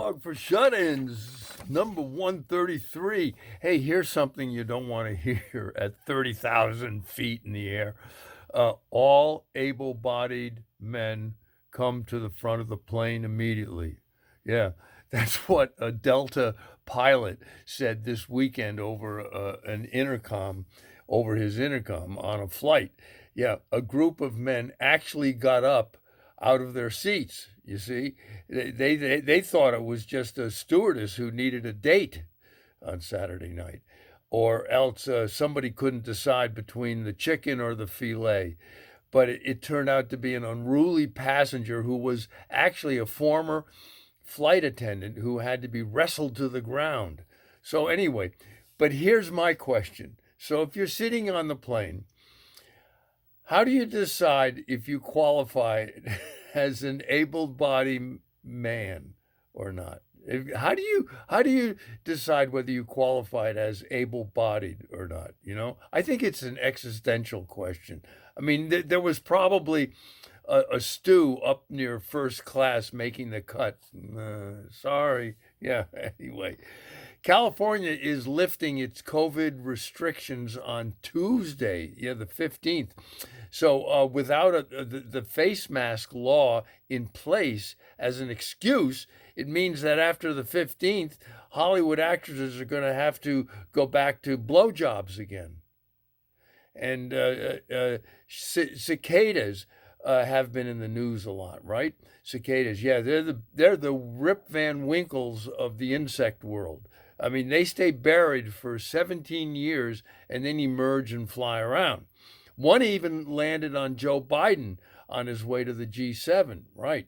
Monologue for Shut-Ins, number 133. Hey, here's something you don't want to hear at 30,000 feet in the air. All able-bodied men come to the front of the plane immediately. Yeah, that's what a Delta pilot said this weekend over over his intercom on a flight. Yeah, a group of men actually got up out of their seats. You see, they thought it was just a stewardess who needed a date on Saturday night, or else somebody couldn't decide between the chicken or the filet. But it turned out to be an unruly passenger who was actually a former flight attendant who had to be wrestled to the ground. So anyway, but here's my question. So if you're sitting on the plane, how do you decide if you qualify as an able-bodied man or not? How do you decide whether you qualified as able-bodied or not? I think it's an existential question. I mean, there was probably a stew up near first class making the cut. Sorry. Yeah. Anyway, California is lifting its COVID restrictions on Tuesday, the 15th. So without the face mask law in place as an excuse, it means that after the 15th, Hollywood actresses are going to have to go back to blowjobs again. And cicadas have been in the news a lot, right? Cicadas, yeah, they're the Rip Van Winkles of the insect world. I mean, they stay buried for 17 years and then emerge and fly around. One even landed on Joe Biden on his way to the G7, right?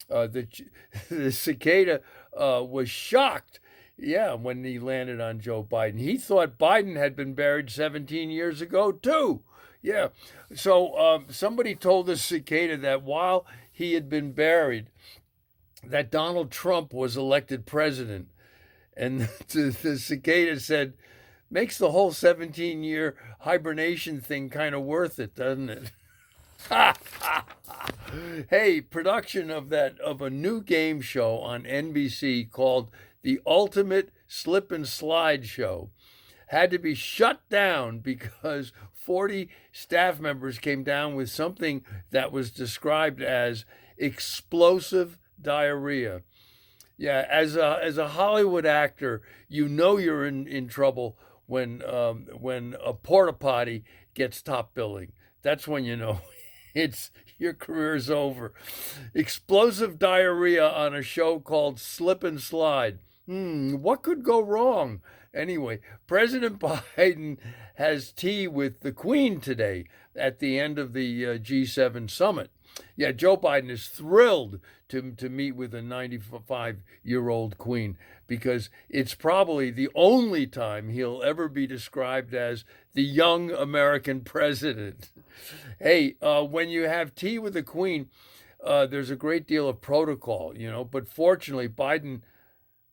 The cicada was shocked, yeah, when he landed on Joe Biden. He thought Biden had been buried 17 years ago, too. Yeah. So somebody told the cicada that while he had been buried, that Donald Trump was elected president. And the cicada said, makes the whole 17-year hibernation thing kind of worth it, doesn't it? Hey, production of a new game show on NBC called The Ultimate Slip and Slide Show had to be shut down because 40 staff members came down with something that was described as explosive diarrhea. Yeah, as a Hollywood actor, you're in trouble when a porta potty gets top billing. That's when you know it's your career's over. Explosive diarrhea on a show called Slip and Slide. What could go wrong? Anyway, President Biden has tea with the Queen today at the end of the G7 summit. Yeah, Joe Biden is thrilled to meet with a 95-year-old queen because it's probably the only time he'll ever be described as the young American president. Hey, when you have tea with the queen, there's a great deal of protocol, but fortunately, Biden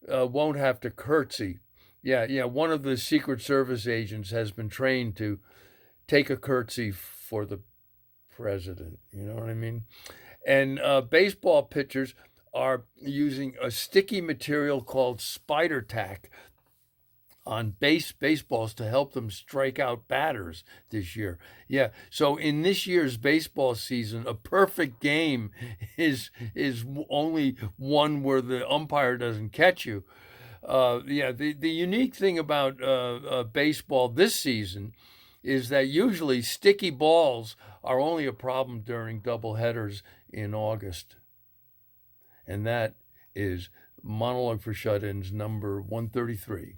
won't have to curtsy. Yeah, one of the Secret Service agents has been trained to take a curtsy for the president. You know what I mean? And baseball pitchers are using a sticky material called spider tack on baseballs to help them strike out batters this year. Yeah. So in this year's baseball season, a perfect game is only one where the umpire doesn't catch you. Yeah. The unique thing about baseball this season is that usually sticky balls are only a problem during double headers in August. And that is Monologue for Shut-Ins number 133.